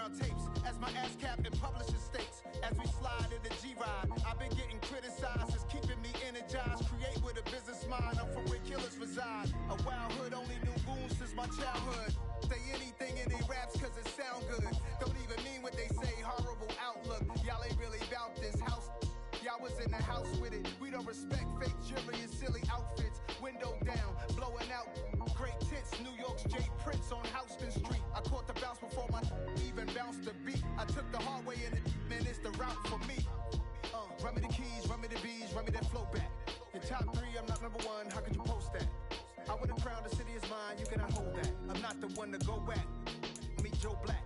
underground tapes as my ass cap in publishing states. As we slide in the G-Ride, I've been getting criticized as keeping me energized. Create with a business mind, I'm from where killers reside. A wild hood, only knew goons since my childhood. Say anything in they raps cause it sound good. Don't even mean what they say, horrible outlook. Y'all ain't really bout this house. Y'all was in the house with it. We don't respect fake jewelry and silly outfits. Window down, blowing out great tits. New York's J. Prince on Houston Street. I caught the bounce before my even bounced the beat. I took the hard way in it, man, it's the route for me. Run me the keys, run me the bees, run me that flow back. Your top three, I'm not number one, how could you post that? I would've crowned the city is mine, you cannot hold that. I'm not the one to go back. Meet Joe Black.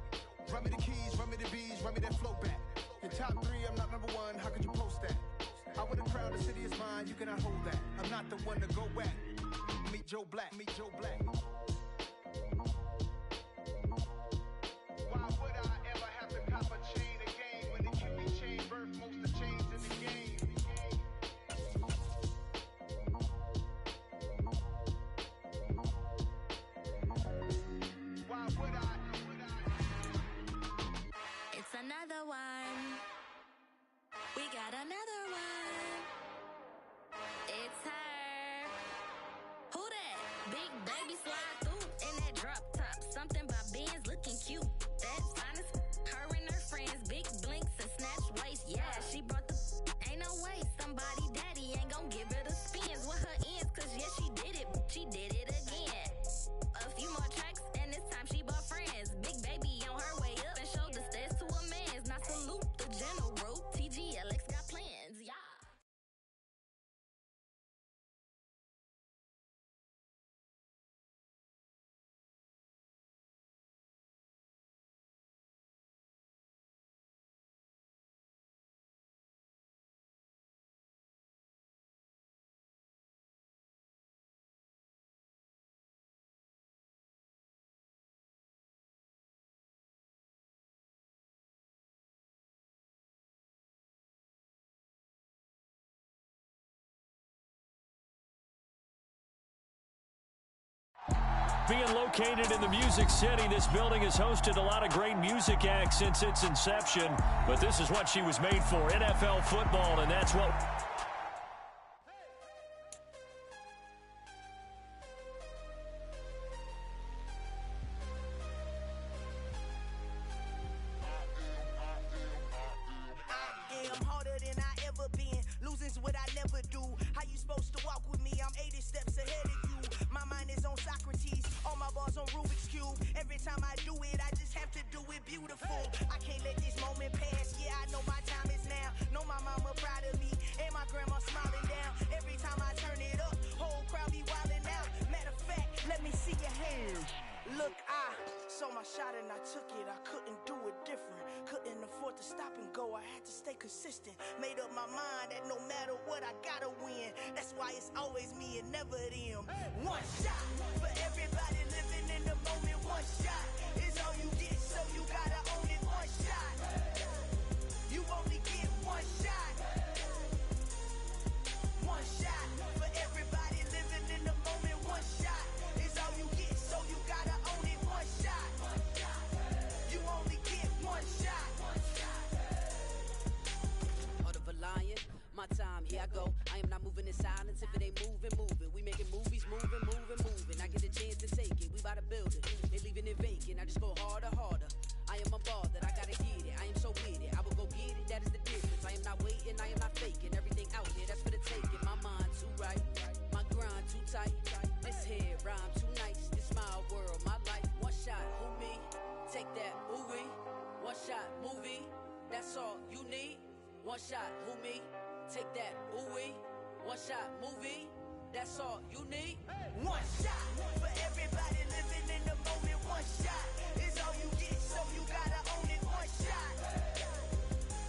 Run me the keys, run me the bees, run me that flow back. Your top three, I'm not number one, how could you post that? I would've crowned the city is mine, you cannot hold that. I'm not the one to go back. Meet Joe Black, meet Joe Black. Why would I ever have to cop a chain again when the QB chain birthed most of the chains in the game? Why would I? It's another one. We got another one. It's her. Who that? Big baby slide through in that drop top. Something by Benz looking cute. That's honest. Her and her friends, big blinks and snatch waist. Yeah, she brought the. Ain't no way somebody daddy ain't gon' give her the spins with her ends. Cause yeah, she did it. She did it again. A few more tracks and this time she bought friends. Big baby on her way up and showed the stairs to a man's. Now salute the general. TGLX got plans, yeah. Being located in the Music City, this building has hosted a lot of great music acts since its inception, but this is what she was made for, NFL football, and that's what... I'm harder than I ever been. Losing's what I never do. How you supposed to walk with me? I'm 80 steps ahead of you. My mind is on Socrates. All my bars on Rubik's Cube. Every time I do it, I just have to do it beautiful. I can't let this moment pass. Yeah, I know my time is now. Know my mama proud of me. And my grandma smiling down. Every time I turn it up, whole crowd be wilding out. Matter of fact, let me see your hands. Look, I saw my shot and I took it. I couldn't do it different. Couldn't afford to stop and go. I had to stay consistent. Made up my mind that no matter what, I gotta win. That's why it's always me and never them. One shot for everybody living in the moment. One shot is all you get, so you gotta own it. One shot. You only get one shot. One shot for everybody living in the moment. One shot is all you get, so you gotta own it. One shot. You only get one shot. Heart of a lion, my time, here I go. I am not moving in silence. If it ain't moving, move it. We making movies, moving, moving, moving. I get a chance to take it. We bout to build it. They leaving it vacant. I just go harder, harder. I am a ball that I gotta get it. I am so with it. I will go get it. That is the difference. I am not waiting. I am not faking. Everything out here, that's for the taking. My mind too right. My grind too tight. This here rhyme too nice. This my world, my life. One shot, who me? Take that, movie. One shot, movie. That's all you need. One shot, who me? Take that, ooh-wee. One shot, movie. That's all you need. One shot for everybody living in the moment. One shot is all you get, so you gotta own it. One shot.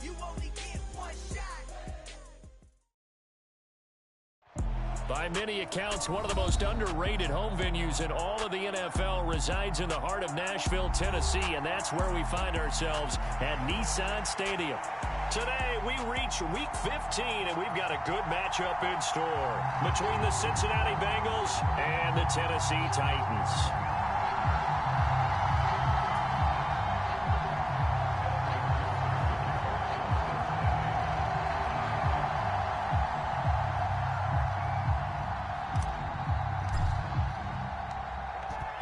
You only get one shot. By many accounts, one of the most underrated home venues in all of the NFL resides in the heart of Nashville, Tennessee, and that's where we find ourselves at Nissan Stadium. Today, we reach Week 15, and we've got a good matchup in store between the Cincinnati Bengals and the Tennessee Titans.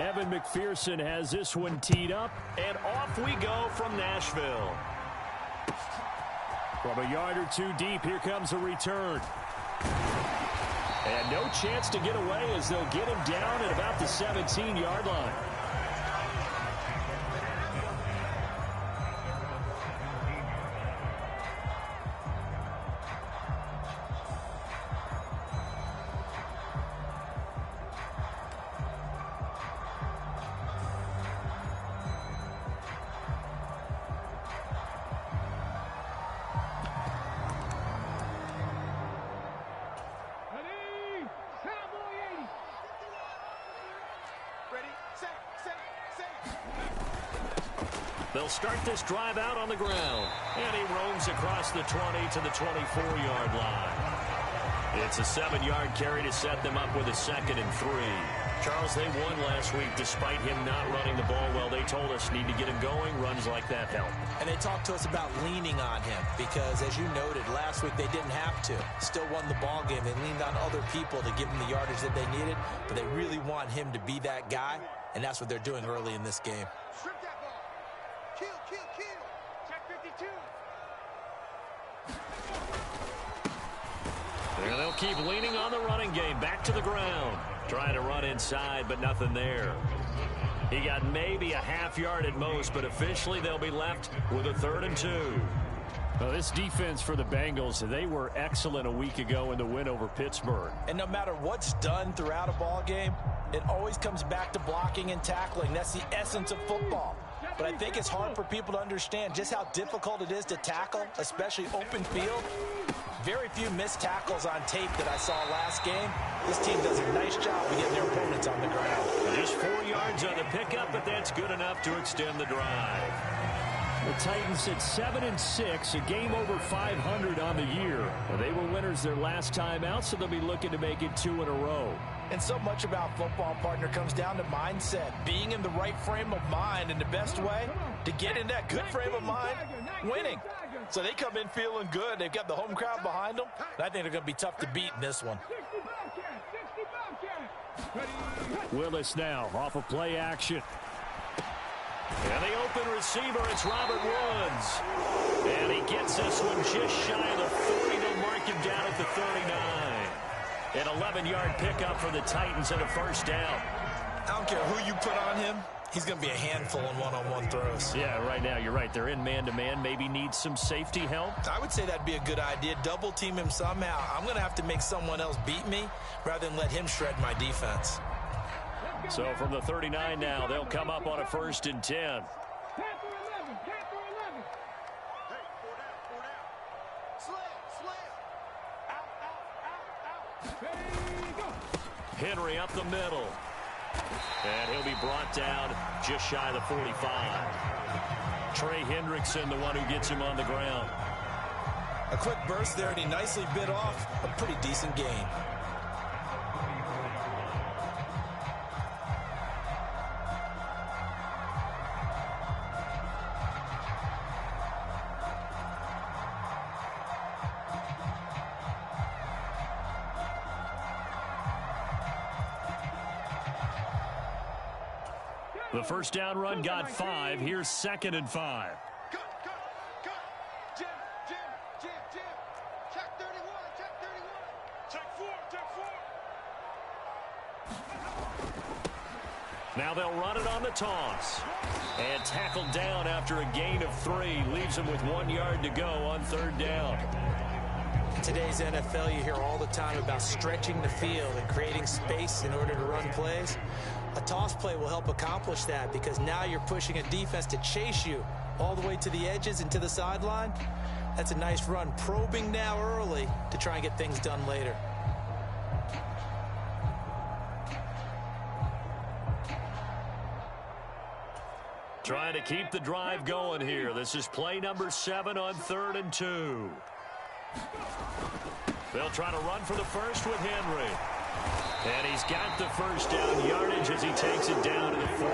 Evan McPherson has this one teed up, and off we go from Nashville. From a yard or two deep, here comes a return. And no chance to get away as they'll get him down at about the 17-yard line. They'll start this drive out on the ground. And he roams across the 20 to the 24-yard line. It's a 7-yard carry to set them up with a 2nd and 3. Charles, they won last week despite him not running the ball well. They told us need to get him going. Runs like that help. And they talked to us about leaning on him because, as you noted, last week they didn't have to. Still won the ball game. They leaned on other people to give them the yardage that they needed, but they really want him to be that guy, and that's what they're doing early in this game. And they'll keep leaning on the running game. Back to the ground. Trying to run inside, but nothing there. He got maybe a half yard at most, but officially they'll be left with a 3rd and 2. Well, this defense for the Bengals, they were excellent a week ago in the win over Pittsburgh. And no matter what's done throughout a ball game, it always comes back to blocking and tackling. That's the essence of football. But I think it's hard for people to understand just how difficult it is to tackle, especially open field. Very few missed tackles on tape that I saw last game. This team does a nice job of getting their opponents on the ground. Just 4 yards on the pickup, but that's good enough to extend the drive. The Titans at 7-6, a game over 500 on the year. Well, they were winners their last time out, so they'll be looking to make it 2 in a row. And so much about football, partner, comes down to mindset. Being in the right frame of mind, and the best way to get in that good frame of mind, winning. So they come in feeling good. They've got the home crowd behind them. And I think they're going to be tough to beat in this one. Willis now off of play action. And the open receiver, it's Robert Woods. And he gets this one just shy of the 40. They'll mark him down at the 39. An 11-yard pickup for the Titans and a 1st down. I don't care who you put on him. He's going to be a handful in one-on-one throws. Yeah, right now, you're right. They're in man-to-man. Maybe need some safety help. I would say that'd be a good idea. Double team him somehow. I'm going to have to make someone else beat me rather than let him shred my defense. So from the 39 now, they'll come up on a 1st and 10. Henry up the middle. And he'll be brought down just shy of the 45. Trey Hendrickson, the one who gets him on the ground. A quick burst there, and he nicely bit off a pretty decent gain. The 1st down run got 5. Here's 2nd and 5. Jim. Check 31. Check 4. Now they'll run it on the toss. And tackled down after a gain of 3. Leaves them with 1 yard to go on 3rd down. In today's NFL, you hear all the time about stretching the field and creating space in order to run plays. A toss play will help accomplish that because now you're pushing a defense to chase you all the way to the edges and to the sideline. That's a nice run. Probing now early to try and get things done later. Trying to keep the drive going here. This is play number 7 on 3rd and 2. They'll try to run for the first with Henry. And he's got the 1st down yardage as he takes it down to the 49.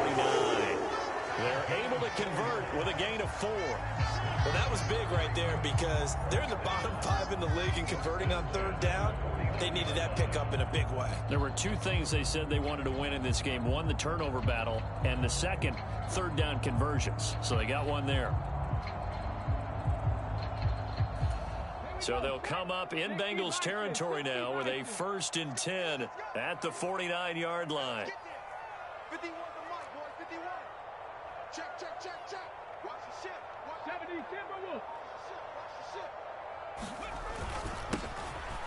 They're able to convert with a gain of 4. Well, that was big right there because they're in the bottom 5 in the league in converting on third down. They needed that pickup in a big way. There were 2 things they said they wanted to win in this game. One, the turnover battle, and the second, third down conversions. So they got one there. So they'll come up in Bengals territory now with a 1st and 10 at the 49-yard line. 51 to Mike, boys, 51. Check, check, check, check. Watch the ship. Watch 70 Timberwolves. Watch the ship.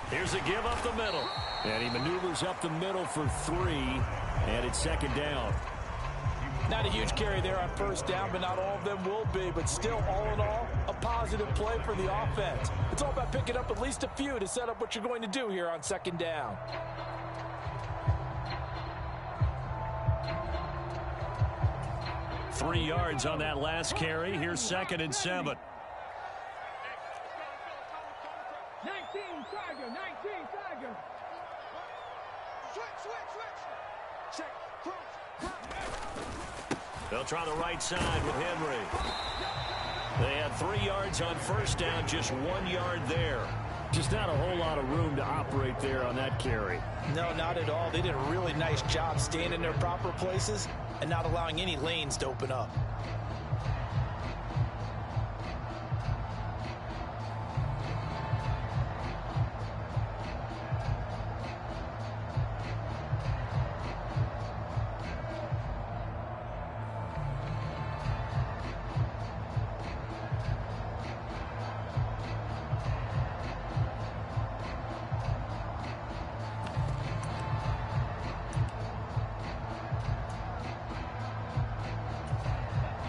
Here's a give up the middle. And he maneuvers up the middle for 3. And it's 2nd down. Not a huge carry there on 1st down, but not all of them will be. But still, all in all, a positive play for the offense. It's all about picking up at least a few to set up what you're going to do here on 2nd down. Three yards on that last carry. Here's 2nd and 7. 19 Tiger, 19 Tiger. Switch. Check, cross. They'll try the right side with Henry. They had 3 yards on 1st down, just 1 yard there. Just not a whole lot of room to operate there on that carry. No, not at all. They did a really nice job staying in their proper places and not allowing any lanes to open up.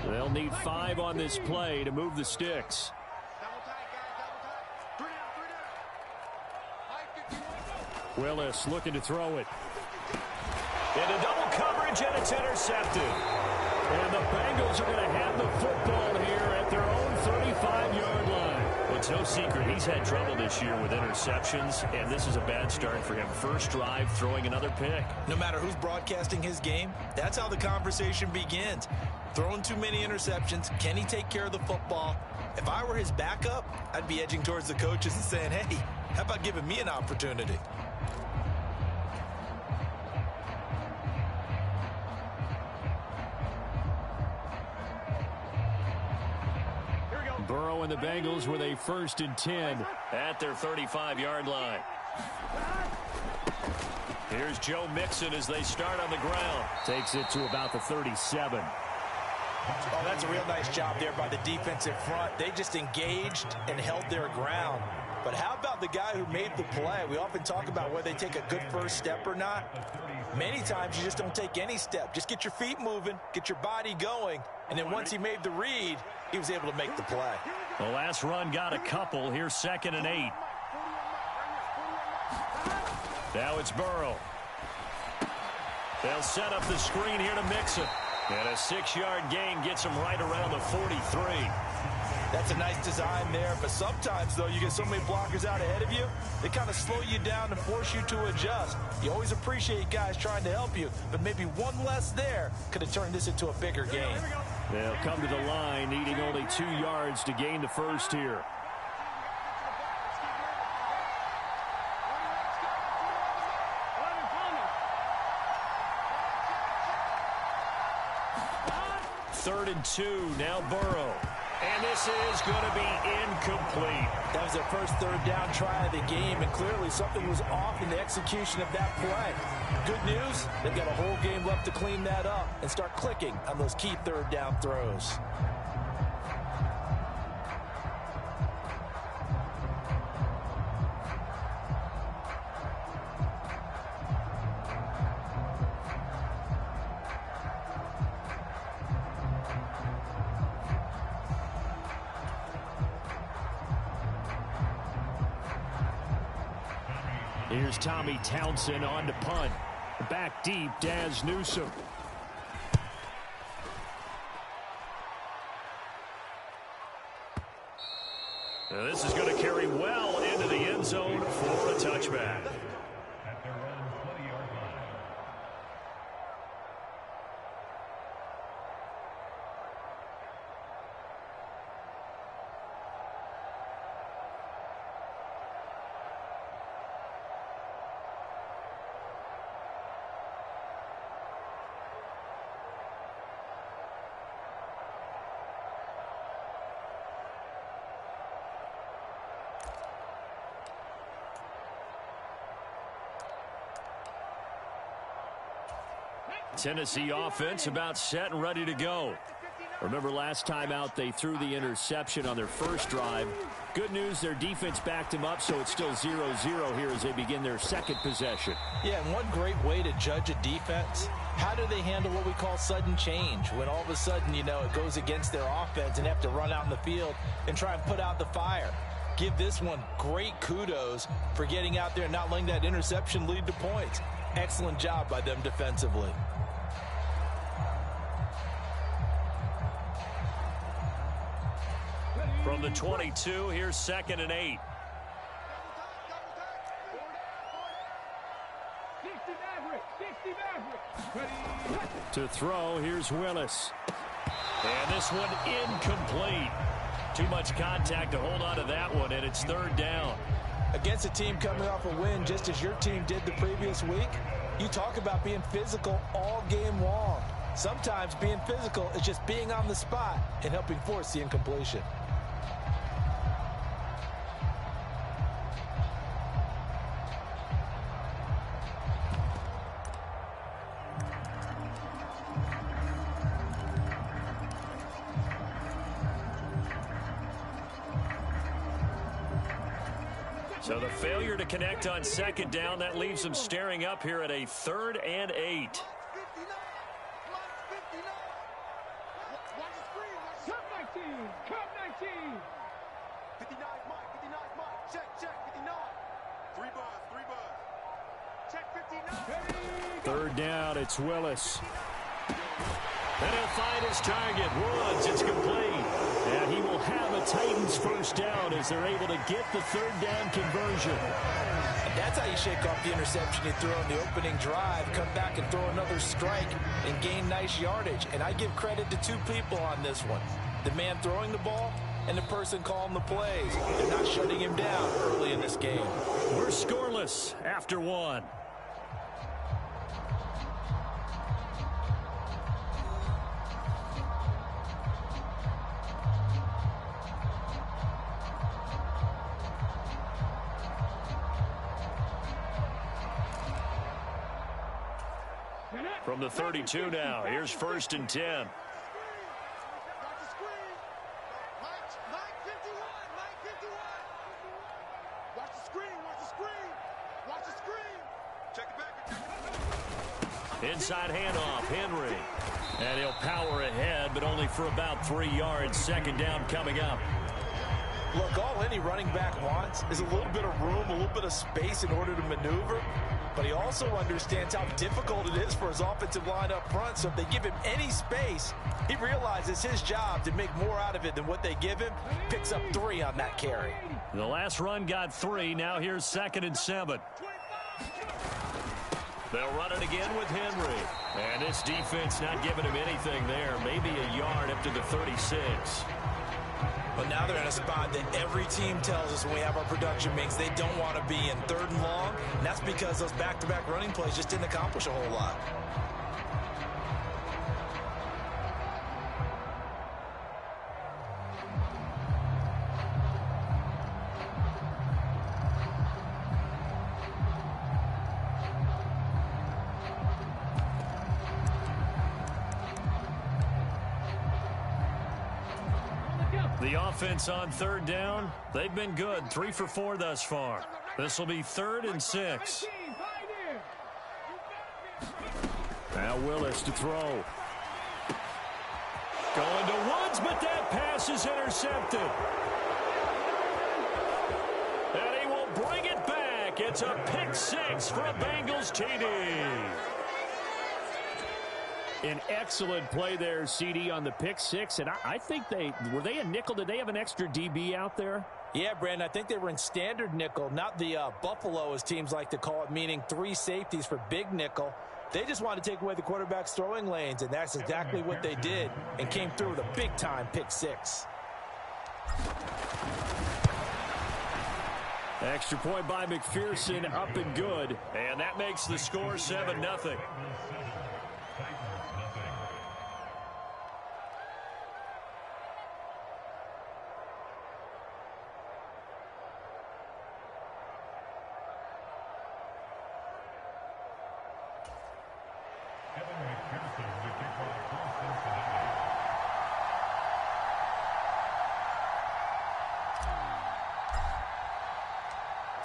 They'll need 5 on this play to move the sticks. Willis looking to throw it. Into double coverage, and it's intercepted. And the Bengals are going to have the football here at their own 35-yard line. Well, it's no secret he's had trouble this year with interceptions, and this is a bad start for him. First drive, throwing another pick. No matter who's broadcasting his game, that's how the conversation begins. Throwing too many interceptions. Can he take care of the football? If I were his backup, I'd be edging towards the coaches and saying, hey, how about giving me an opportunity? Burrow and the Bengals with a 1st and 10 at their 35-yard line. Here's Joe Mixon as they start on the ground. Takes it to about the 37. Oh, that's a real nice job there by the defensive front. They just engaged and held their ground. But how about the guy who made the play? We often talk about whether they take a good first step or not. Many times you just don't take any step. Just get your feet moving, get your body going, and then once he made the read, he was able to make the play. The last run got a couple. Here's 2nd and 8. Now it's Burrow. They'll set up the screen here to Mixon. And a 6-yard gain gets him right around the 43. That's a nice design there, but sometimes, though, you get so many blockers out ahead of you, they kind of slow you down and force you to adjust. You always appreciate guys trying to help you, but maybe one less there could have turned this into a bigger game. They'll come to the line, needing only 2 yards to gain the first here. Third and 2, now Burrow. And this is going to be incomplete. That was their first third down try of the game, and clearly something was off in the execution of that play. Good news, they've got a whole game left to clean that up and start clicking on those key third down throws. Here's Tommy Townsend on to punt. Back deep, Daz Newsome. Now this is going to carry well into the end zone for a touchback. Tennessee offense about set and ready to go. Remember last time out they threw the interception on their first drive. Good news, their defense backed them up, so it's still 0-0 here as they begin their second possession. Yeah, and one great way to judge a defense, how do they handle what we call sudden change? When all of a sudden, you know, it goes against their offense and they have to run out in the field and try and put out the fire. Give this one great kudos for getting out there and not letting that interception lead to points. Excellent job by them defensively. From the 22, here's 2nd and 8. To throw, here's Willis. And this one incomplete. Too much contact to hold on to that one, and it's 3rd down. Against a team coming off a win, just as your team did the previous week, you talk about being physical all game long. Sometimes being physical is just being on the spot and helping force the incompletion. So the failure to connect on 2nd down, that leaves them staring up here at a 3rd and 8. Third down, it's Willis. And he'll find his target. Woods, it's complete. And he will have a Titans first down as they're able to get the 3rd down conversion. And that's how you shake off the interception you throw in the opening drive, come back and throw another strike and gain nice yardage. And I give credit to two people on this one. The man throwing the ball and the person calling the plays. They're not shutting him down early in this game. We're scoreless after 1. From the 32 now, here's 1st and 10. Inside handoff, Henry. And he'll power ahead, but only for about 3 yards. 2nd down coming up. Look, all any running back wants is a little bit of room, a little bit of space in order to maneuver. But he also understands how difficult it is for his offensive line up front. So if they give him any space, he realizes his job to make more out of it than what they give him. Picks up 3 on that carry. The last run got 3. Now here's 2nd and 7. They'll run it again with Henry. And this defense not giving him anything there. Maybe a yard up to the 36. But now they're in a spot that every team tells us when we have our production meetings they don't want to be in, 3rd and long. And that's because those back-to-back running plays just didn't accomplish a whole lot. The offense on 3rd down, they've been good. 3 for 4 thus far. This will be 3rd and 6. Now Willis to throw. Going to Woods, but that pass is intercepted. And he will bring it back. It's a pick 6 for a Bengals TD. An excellent play there, CD, on the pick 6. And I think were they a nickel? Did they have an extra DB out there? Yeah, Brandon, I think they were in standard nickel, not the Buffalo, as teams like to call it, meaning 3 safeties for big nickel. They just wanted to take away the quarterback's throwing lanes, and that's exactly what they did, and came through with a big-time pick 6. Extra point by McPherson, up and good. And that makes the score 7-0.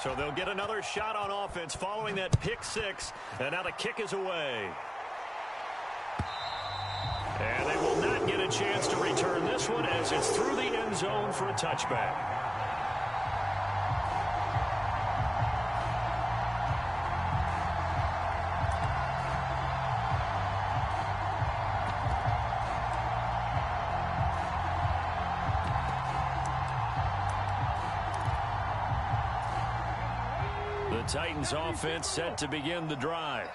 So they'll get another shot on offense following that pick six, and now the kick is away. And they will not get a chance to return this one as it's through the end zone for a touchback. Titans offense set to begin the drive.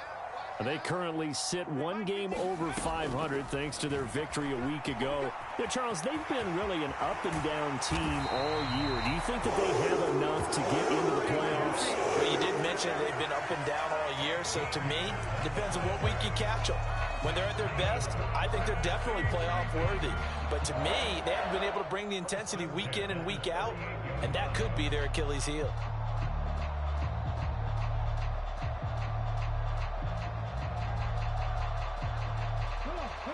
They currently sit one game over 500 thanks to their victory a week ago. Yeah, Charles, they've been really an up-and-down team all year. Do you think that they have enough to get into the playoffs? Well, you did mention they've been up and down all year, so to me, it depends on what week you catch them. When they're at their best, I think they're definitely playoff worthy. But to me, they haven't been able to bring the intensity week in and week out, and that could be their Achilles heel.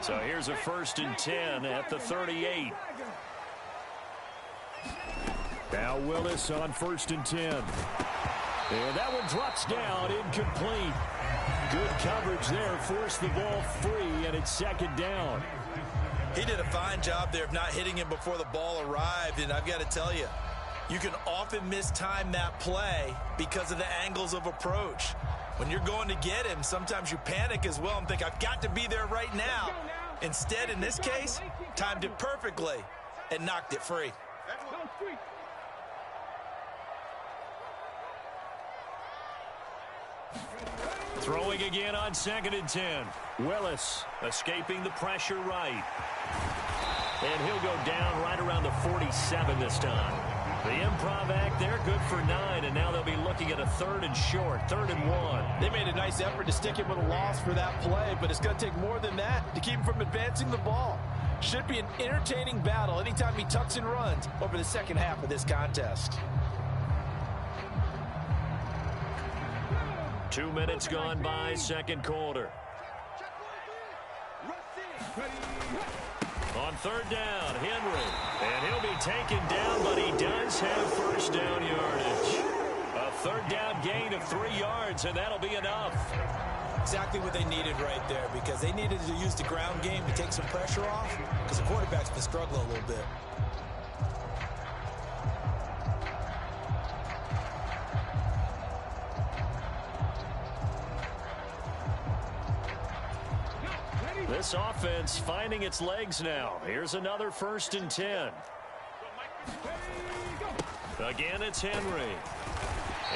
So here's a 1st and 10 at the 38. Now Willis on 1st and 10. And that one drops down, incomplete. Good coverage there, forced the ball free, and it's 2nd down. He did a fine job there of not hitting him before the ball arrived, and I've got to tell you, you can often mistime that play because of the angles of approach. When you're going to get him, sometimes you panic as well and think, I've got to be there right now. Instead, in this case, timed it perfectly and knocked it free. Throwing again on 2nd and 10. Willis escaping the pressure right. And he'll go down right around the 47 this time. The improv act there, good for 9, and now they'll be looking at a 3rd and short, 3rd and 1. They made a nice effort to stick him with a loss for that play, but it's going to take more than that to keep him from advancing the ball. Should be an entertaining battle anytime he tucks and runs over the second half of this contest. 2 minutes gone by, 2nd quarter. On 3rd down, Henry. And he'll be taken down, but he does have 1st down yardage. A 3rd down gain of 3 yards, and that'll be enough. Exactly what they needed right there, because they needed to use the ground game to take some pressure off, because the quarterback's been struggling a little bit. This offense finding its legs now. Here's another 1st and 10. Again, it's Henry.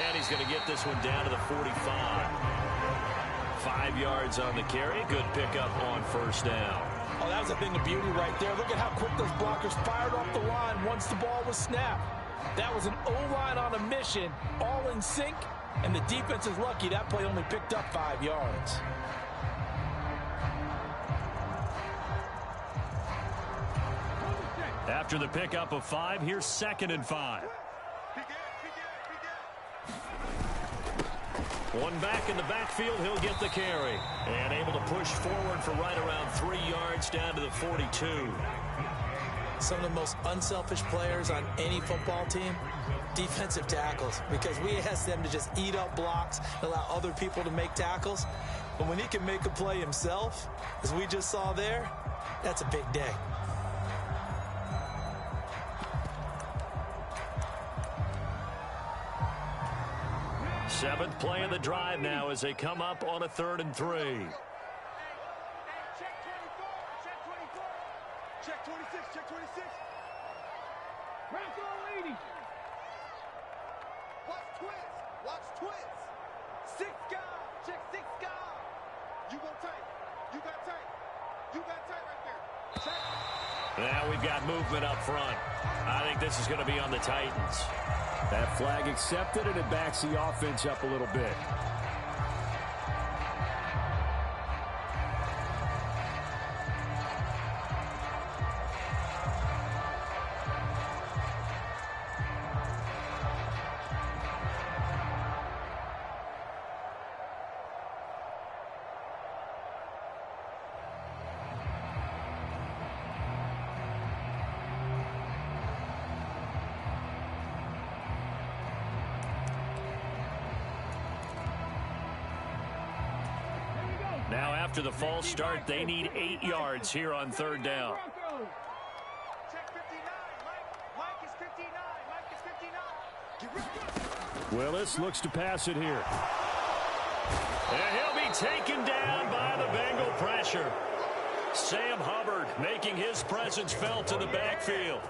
And he's going to get this one down to the 45. 5 yards on the carry. Good pickup on 1st down. Oh, that was a thing of beauty right there. Look at how quick those blockers fired off the line once the ball was snapped. That was an O-line on a mission, all in sync, and the defense is lucky that play only picked up 5 yards. After the pickup of 5, here's 2nd and 5. One back in the backfield, he'll get the carry. And able to push forward for right around 3 yards down to the 42. Some of the most unselfish players on any football team, defensive tackles, because we ask them to just eat up blocks, allow other people to make tackles. But when he can make a play himself, as we just saw there, that's a big day. Seventh play of the drive now as they come up on a 3rd and 3. Check 26, check 26. Round throw, lady. Watch twins. 6 guard, check 6 guard. You go tight, you got tight right there. Check. Now we've got movement up front. I think this is going to be on the Titans. That flag accepted, and it backs the offense up a little bit. Now after the false start, they need 8 yards here on third down. Willis looks to pass it here. And he'll be taken down by the Bengal pressure. Sam Hubbard making his presence felt in the backfield.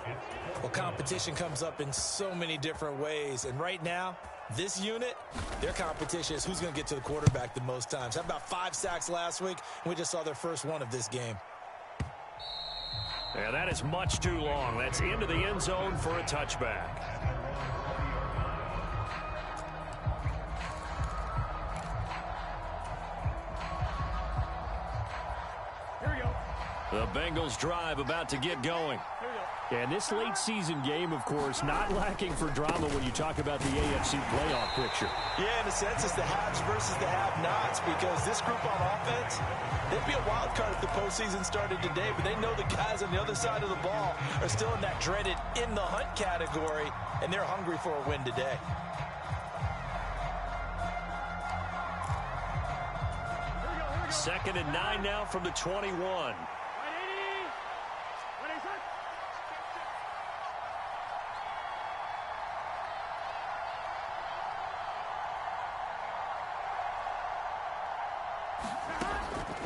Well, competition comes up in so many different ways. And right now, this unit, their competition is who's going to get to the quarterback the most times. How about 5 sacks last week? We just saw their first one of this game. Yeah, that is much too long. That's into the end zone for a touchback. The Bengals drive about to get going. And this late season game, of course, not lacking for drama when you talk about the AFC playoff picture. Yeah, in a sense, it's the haves versus the have-nots, because this group on offense, they'd be a wild card if the postseason started today, but they know the guys on the other side of the ball are still in that dreaded in-the-hunt category, and they're hungry for a win today. Second and 9 now from the 21.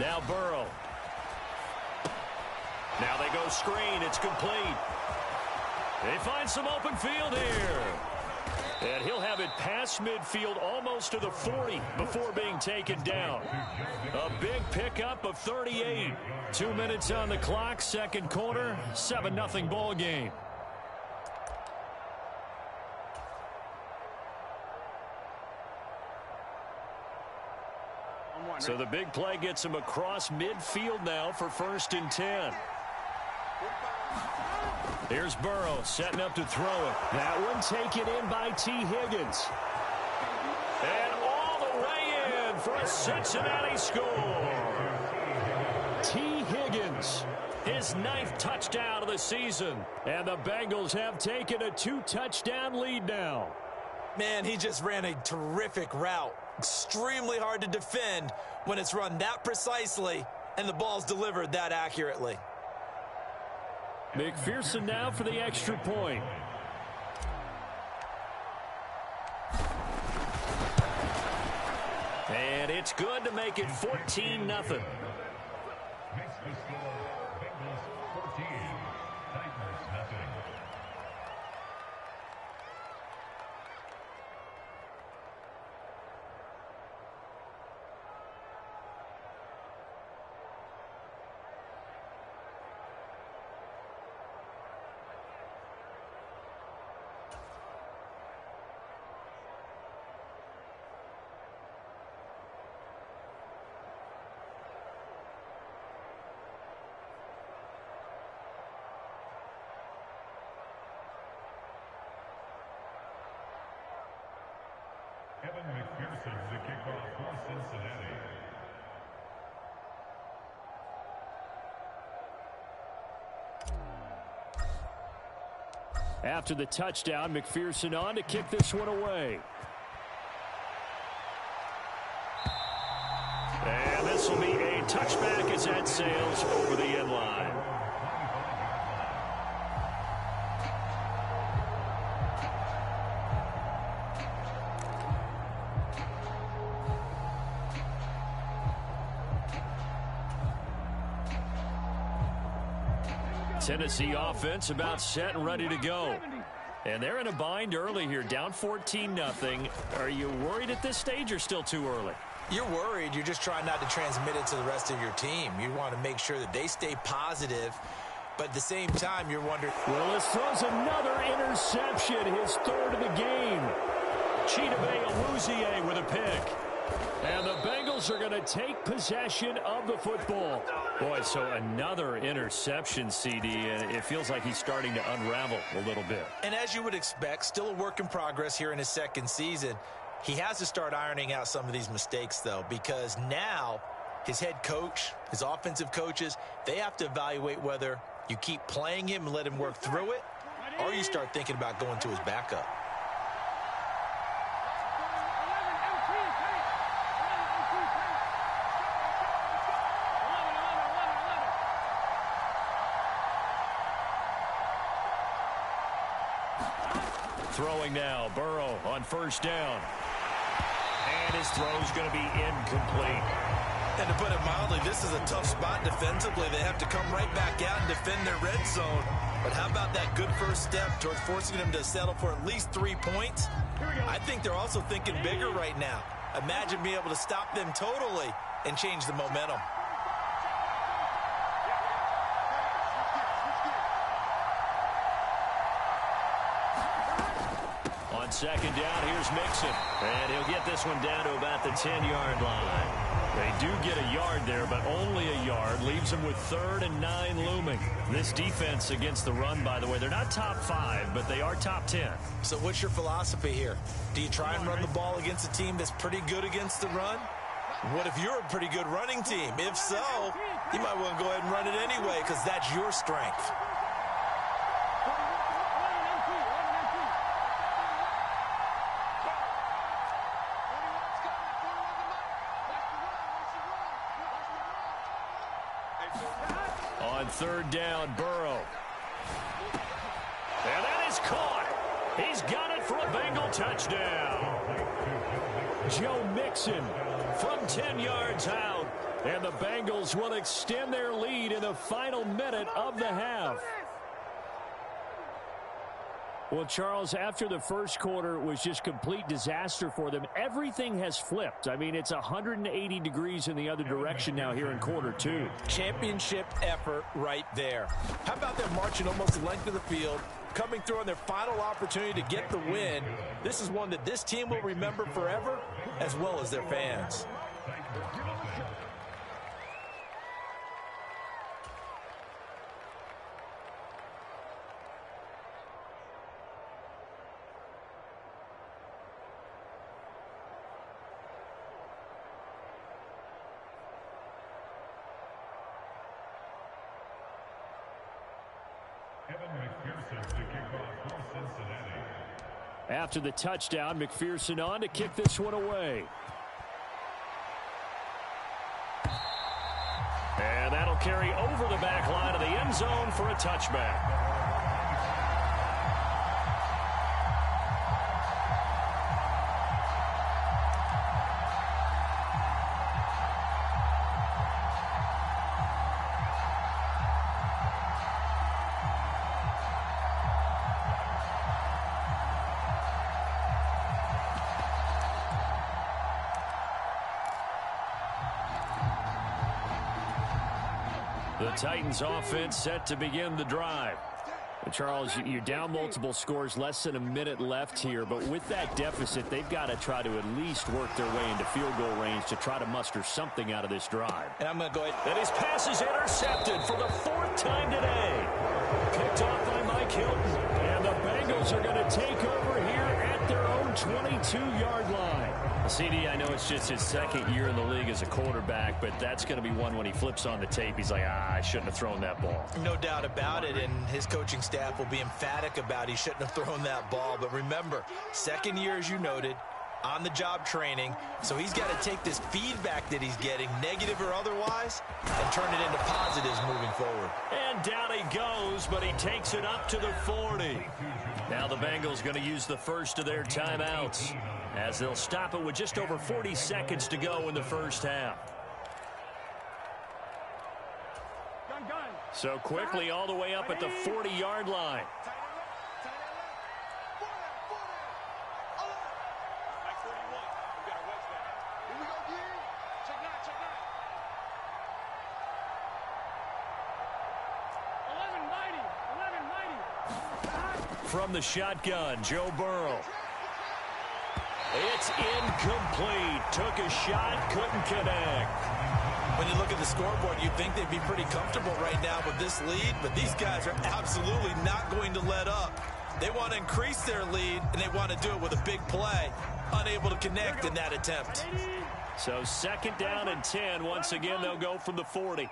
Now Burrow. Now they go screen. It's complete. They find some open field here. And he'll have it past midfield almost to the 40 before being taken down. A big pickup of 38. 2 minutes on the clock, second quarter, 7-0 ball game. So the big play gets him across midfield now for 1st and 10. Here's Burrow setting up to throw it. That one taken in by T. Higgins. And all the way in for a Cincinnati score. T. Higgins, his 9th touchdown of the season. And the Bengals have taken a 2-touchdown lead now. Man, he just ran a terrific route. Extremely hard to defend when it's run that precisely and the ball's delivered that accurately. McPherson now for the extra point. And it's good to make it 14-0. Kevin McPherson, the kickoff for Cincinnati. After the touchdown, McPherson on to kick this one away. And this will be a touchback as that sails over the end line. Tennessee offense about set and ready to go. And they're in a bind early here, down 14-0. Are you worried at this stage or still too early? You're worried. You're just trying not to transmit it to the rest of your team. You want to make sure that they stay positive, but at the same time, you're wondering. Willis throws another interception, his 3rd of the game. Chidobe Awuzie with a pick. And the Bengals are going to take possession of the football. Boy, so another interception, CD, and it feels like he's starting to unravel a little bit. And as you would expect, still a work in progress here in his 2nd season. He has to start ironing out some of these mistakes, though, because now his head coach, his offensive coaches, they have to evaluate whether you keep playing him and let him work through it, or you start thinking about going to his backup. Throwing now, Burrow on first down. And his throw's going to be incomplete. And to put it mildly, this is a tough spot defensively. They have to come right back out and defend their red zone. But how about that good first step towards forcing them to settle for at least 3 points? I think they're also thinking bigger right now. Imagine being able to stop them totally and change the momentum. On second down, here's Mixon. And he'll get this one down to about the 10-yard line. They do get a yard there, but only a yard. Leaves them with 3rd and 9 looming. This defense against the run, by the way, they're not top 5, but they are top 10. So what's your philosophy here? Do you try and run the ball against a team that's pretty good against the run? What if you're a pretty good running team? If so, you might want to go ahead and run it anyway because that's your strength. On third down, Burrow. And that is caught. He's got it for a Bengal touchdown. Joe Mixon from 10 yards out. And the Bengals will extend their lead in the final minute of the half. Well, Charles, after the first quarter was just complete disaster for them, everything has flipped. I mean, it's 180 degrees in the other direction now here in quarter 2. Championship effort right there. How about them marching almost the length of the field, coming through on their final opportunity to get the win? This is one that this team will remember forever, as well as their fans. After the touchdown, McPherson on to kick this one away. And that'll carry over the back line of the end zone for a touchback. The Titans offense set to begin the drive. And Charles, you're down multiple scores, less than a minute left here, but with that deficit, they've got to try to at least work their way into field goal range to try to muster something out of this drive. And I'm going to go ahead. And his pass is intercepted for the 4th time today. Picked off by Mike Hilton. And the Bengals are going to take over here at their own 22-yard line. CD, I know it's just his 2nd year in the league as a quarterback, but that's going to be one when he flips on the tape. He's like, I shouldn't have thrown that ball. No doubt about it, and his coaching staff will be emphatic about he shouldn't have thrown that ball. But remember, 2nd year, as you noted, on-the-job training, so he's got to take this feedback that he's getting, negative or otherwise, and turn it into positives moving forward. And down he goes, but he takes it up to the 40. Now the Bengals going to use the first of their timeouts, as they'll stop it with just over 40 seconds to go in the first half. So quickly all the way up at the 40-yard line. From the shotgun, Joe Burrow. It's incomplete. Took a shot, couldn't connect. When you look at the scoreboard, you'd think they'd be pretty comfortable right now with this lead, but these guys are absolutely not going to let up. They want to increase their lead, and they want to do it with a big play. Unable to connect in that attempt. So 2nd down and 10. Once again, they'll go from the 40.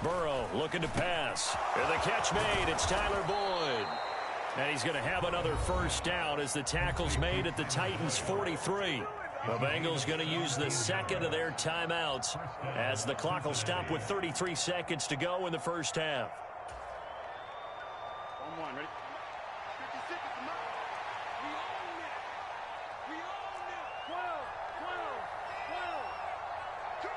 Burrow looking to pass. And the catch made. It's Tyler Boyd. And he's going to have another first down as the tackle's made at the Titans' 43. The Bengals going to use the second of their timeouts as the clock will stop with 33 seconds to go in the first half. On 1, ready? 56 is the mark. We own it. We own it. 12, 12, 12. Go.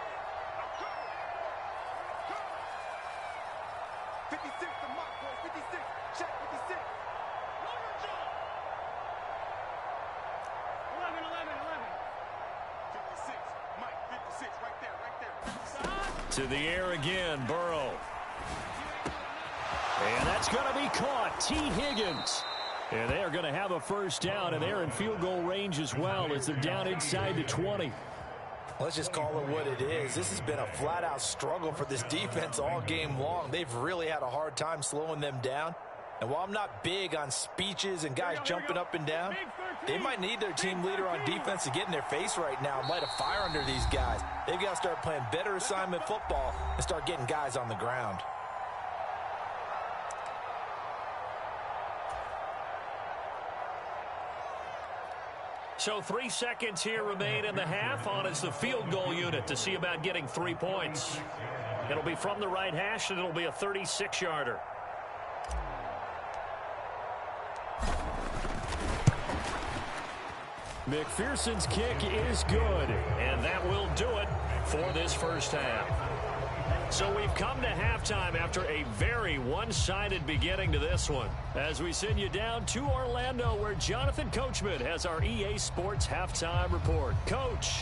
56 the mark, boys. 56. Check 56. 11, 11, 11. 56. Mike, 56. Right there, right there. To the air again, Burrow. And that's going to be caught. T. Higgins. And they are going to have a first down, and they're in field goal range as well as they're down inside the 20. Let's just call it what it is. This has been a flat-out struggle for this defense all game long. They've really had a hard time slowing them down. And while I'm not big on speeches and guys jumping up and down, they might need their team leader on defense to get in their face right now and light a fire under these guys. They've got to start playing better assignment football and start getting guys on the ground. So 3 seconds here remain in the half on as the field goal unit to see about getting 3 points. It'll be from the right hash, and it'll be a 36-yarder. McPherson's kick is good, and that will do it for this first half. So we've come to halftime after a very one-sided beginning to this one, as we send you down to Orlando, where Jonathan Coachman has our EA Sports halftime report. Coach.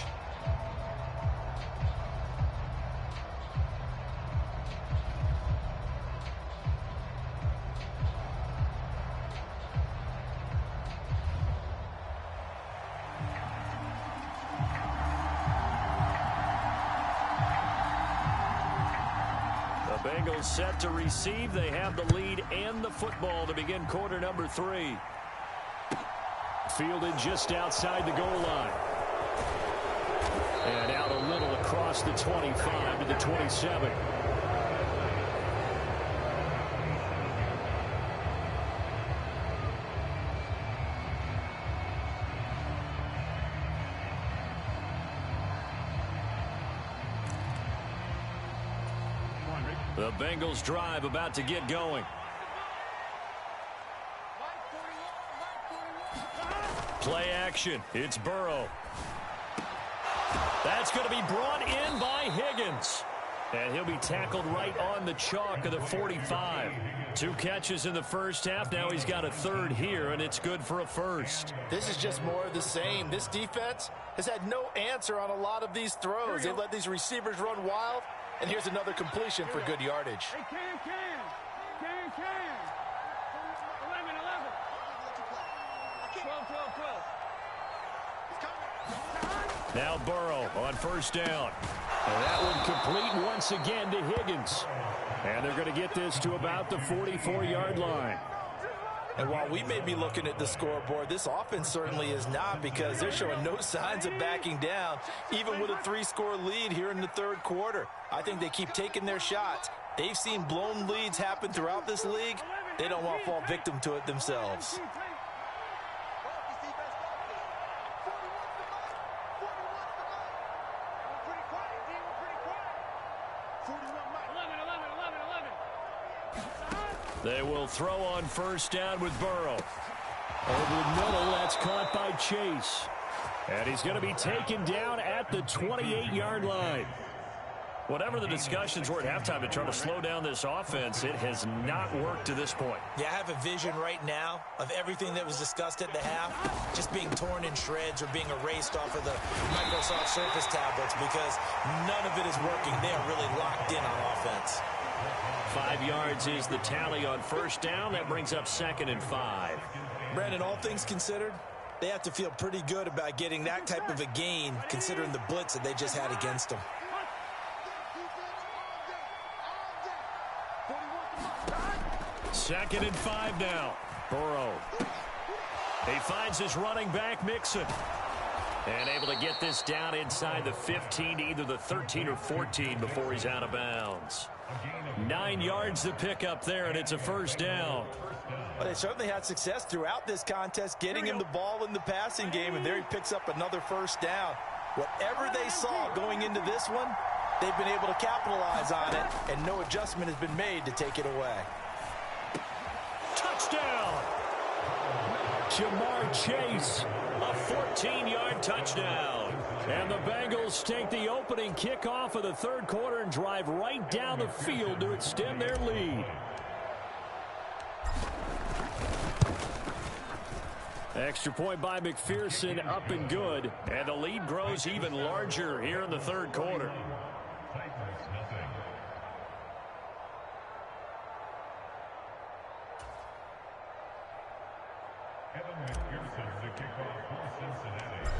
Bengals set to receive. They have the lead and the football to begin quarter number 3. Fielded just outside the goal line. And out a little across the 25 to the 27. The Bengals drive about to get going. Play action. It's Burrow. That's going to be brought in by Higgins. And he'll be tackled right on the chalk of the 45. 2 catches in the first half. Now he's got a third here, and it's good for a first. This is just more of the same. This defense has had no answer on a lot of these throws. They let these receivers run wild. And here's another completion for good yardage. Hey, Cam. 11, 11. 12, 12, 12. Now Burrow on first down. And that one complete once again to Higgins. And they're going to get this to about the 44-yard line. And while we may be looking at the scoreboard, this offense certainly is not, because they're showing no signs of backing down, even with a 3-score lead here in the third quarter. I think they keep taking their shots. They've seen blown leads happen throughout this league. They don't want to fall victim to it themselves. They will throw on first down with Burrow. Over the middle, that's caught by Chase. And he's going to be taken down at the 28-yard line. Whatever the discussions were at halftime to try to slow down this offense, it has not worked to this point. Yeah, I have a vision right now of everything that was discussed at the half just being torn in shreds or being erased off of the Microsoft Surface tablets, because none of it is working. They are really locked in on offense. 5 yards is the tally on first down. That brings up 2nd and 5. Brandon, all things considered, they have to feel pretty good about getting that type of a gain, considering the blitz that they just had against them. 2nd and 5 now. Burrow. He finds his running back, Mixon. And able to get this down inside the 15 to either the 13 or 14 before he's out of bounds. 9 yards to pick up there, and it's a first down. Well, they certainly had success throughout this contest getting him the ball in the passing game, and there he picks up another first down. Whatever they saw going into this one, they've been able to capitalize on it, and no adjustment has been made to take it away. Touchdown! Jamar Chase, a 14-yard touchdown. And the Bengals take the opening kickoff of the third quarter and drive right down the field to extend their lead. Extra point by McPherson, up and good. And the lead grows even larger here in the third quarter.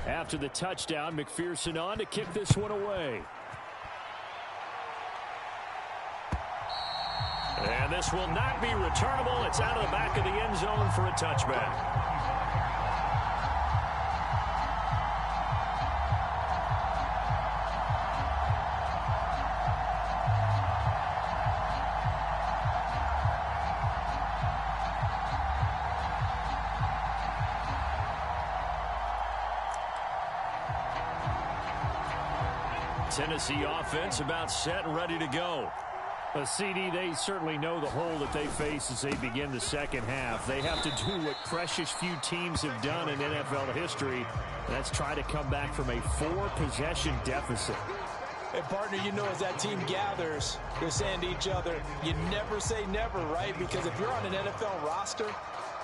After the touchdown, McPherson on to kick this one away. And this will not be returnable. It's out of the back of the end zone for a touchback. Tennessee offense about set and ready to go. CD, they certainly know the hole that they face as they begin the second half. They have to do what precious few teams have done in NFL history. That's try to come back from a 4-possession deficit. And partner, you know, as that team gathers, they're saying to each other, you never say never, right? Because if you're on an NFL roster,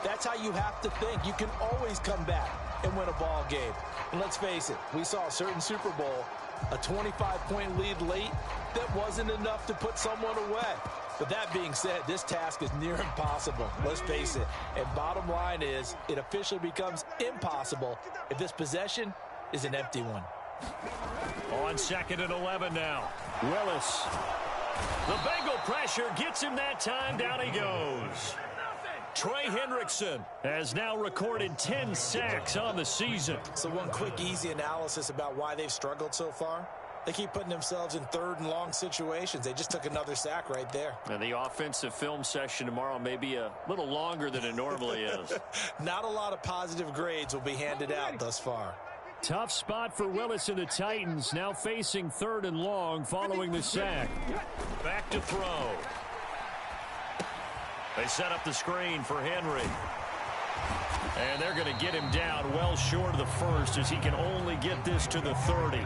that's how you have to think. You can always come back and win a ball game. And let's face it, we saw a certain Super Bowl, a 25-point lead late, that wasn't enough to put someone away. But that being said, this task is near impossible. Let's face it. And bottom line is, it officially becomes impossible if this possession is an empty one. On 2nd and 11 now. Willis. The Bengal pressure gets him that time. Down he goes. Trey Hendrickson has now recorded 10 sacks on the season. So one quick, easy analysis about why they've struggled so far. They keep putting themselves in third and long situations. They just took another sack right there. And the offensive film session tomorrow may be a little longer than it normally is. Not a lot of positive grades will be handed out thus far. Tough spot for Willis and the Titans, now facing 3rd and long following the sack. Back to throw. They set up the screen for Henry. And they're going to get him down well short of the first as he can only get this to the 30.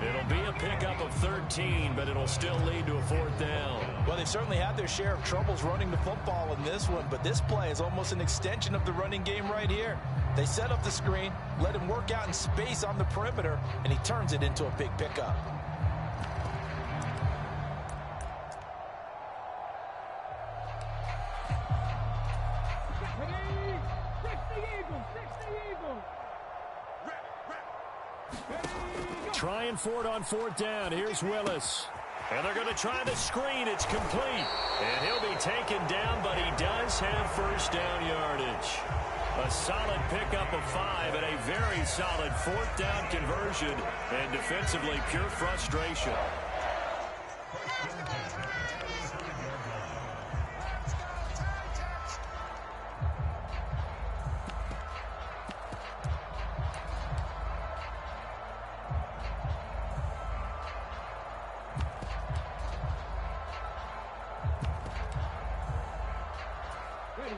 It'll be a pickup of 13, but it'll still lead to a 4th down. Well, they've certainly had their share of troubles running the football in this one, but this play is almost an extension of the running game right here. They set up the screen, let him work out in space on the perimeter, and he turns it into a big pickup. Trying for it on 4th down. Here's Willis. And they're going to try the screen. It's complete. And he'll be taken down, but he does have first down yardage. A solid pickup of 5 and a very solid 4th down conversion. And defensively, pure frustration.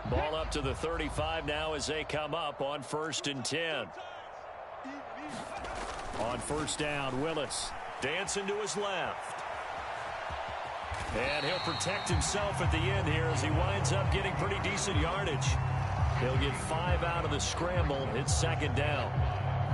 Ball up to the 35 now as they come up on 1st and 10. On 1st down, Willis dancing to his left. And he'll protect himself at the end here as he winds up getting pretty decent yardage. He'll get 5 out of the scramble. It's 2nd down.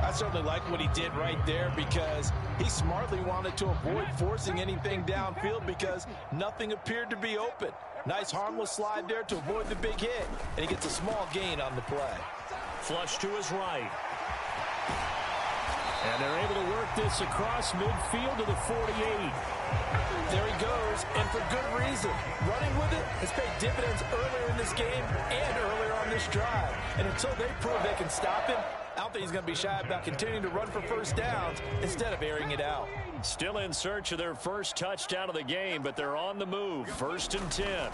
I certainly like what he did right there because he smartly wanted to avoid forcing anything downfield because nothing appeared to be open. Nice harmless slide there to avoid the big hit, and he gets a small gain on the play. Flush to his right. And they're able to work this across midfield to the 48. There he goes, and for good reason. Running with it has paid dividends earlier in this game and earlier on this drive. And until they prove they can stop him, I don't think he's going to be shy about continuing to run for first downs instead of airing it out. Still in search of their first touchdown of the game, but they're on the move. 1st and 10.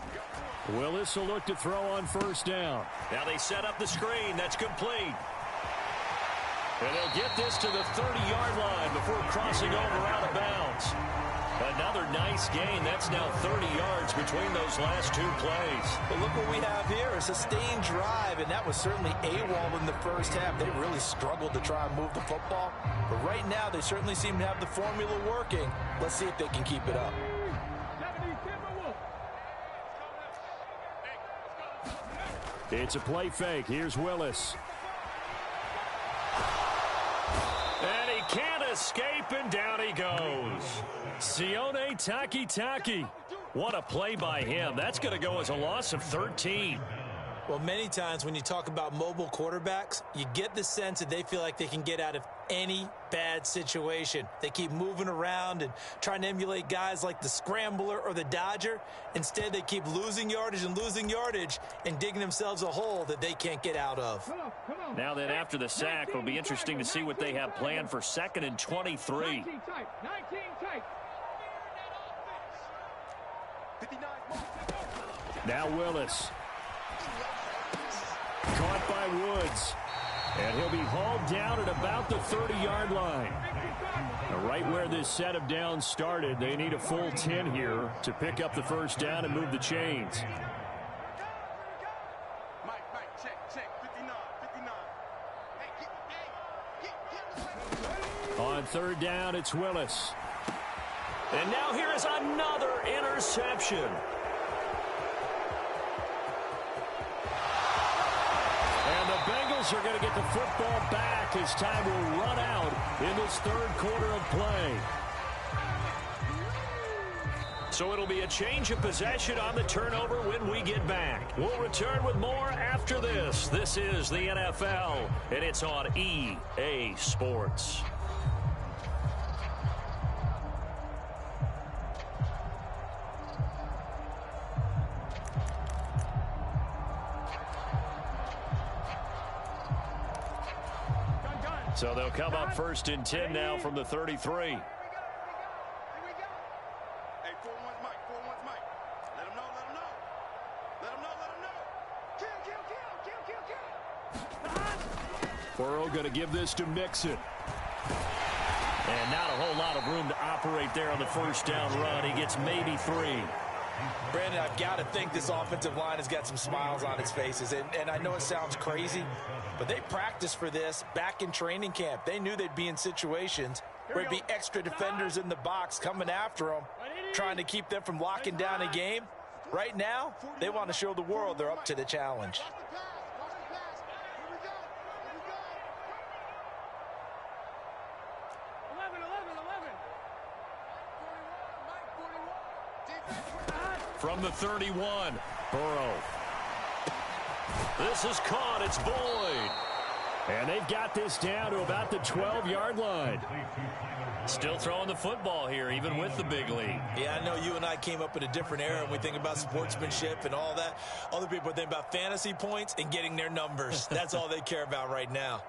Willis will look to throw on first down. Now they set up the screen. That's complete. And they'll get this to the 30-yard line before crossing over out of bounds. Another nice gain. That's now 30 yards between those last two plays. But look what we have here, a sustained drive, and that was certainly AWOL in the first half. They really struggled to try and move the football. But right now, they certainly seem to have the formula working. Let's see if they can keep it up. It's a play fake. Here's Willis. And he can't escape, and down he goes. Sione Takitaki. What a play by him. That's going to go as a loss of 13. Well, many times when you talk about mobile quarterbacks, you get the sense that they feel like they can get out of any bad situation. They keep moving around and trying to emulate guys like the Scrambler or the Dodger. Instead, they keep losing yardage and digging themselves a hole that they can't get out of. Now then, after the sack, it'll be interesting to see what they have planned for 2nd and 23. Now Willis. Caught by Woods. And he'll be hauled down at about the 30-yard line. Now, right where this set of downs started, they need a full 10 here to pick up the first down and move the chains. On 3rd down, it's Willis. And now here is another interception. And the Bengals are going to get the football back as time will run out in this 3rd quarter of play. So it'll be a change of possession on the turnover when we get back. We'll return with more after this. This is the NFL, and it's on EA Sports. So they'll come up 1st and 10 now from the 33. Here we go. Hey, 4-1's Mike. 4-1's Mike. Let him know. Kill. Burrow going to give this to Mixon. And not a whole lot of room to operate there on the first down run. He gets maybe 3. Brandon, I've got to think this offensive line has got some smiles on its faces. And I know it sounds crazy, but they practiced for this back in training camp. They knew they'd be in situations where there'd be extra defenders in the box coming after them, trying to keep them from locking down a game. Right now, they want to show the world they're up to the challenge. From the 31, Burrow. This is caught. It's Boyd. And they've got this down to about the 12-yard line. Still throwing the football here, even with the big lead. Yeah, I know you and I came up in a different era and we think about sportsmanship and all that. Other people think about fantasy points and getting their numbers. That's all they care about right now.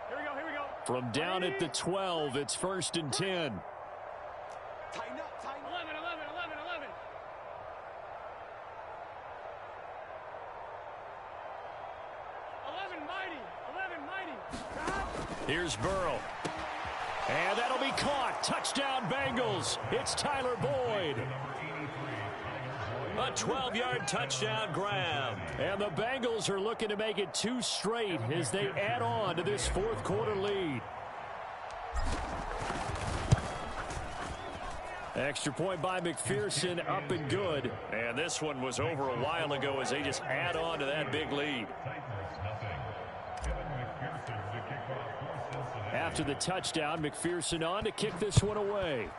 Here we go. From down at the 12, it's 1st and 10. Tighten up. 11. 11 mighty. Here's Burrow. And that'll be caught. Touchdown Bengals. It's Tyler Boyd. A 12-yard touchdown grab. And the Bengals are looking to make it 2 straight as they add on to this 4th quarter lead. Extra point by McPherson, up and good. And this one was over a while ago as they just add on to that big lead. After the touchdown, McPherson on to kick this one away.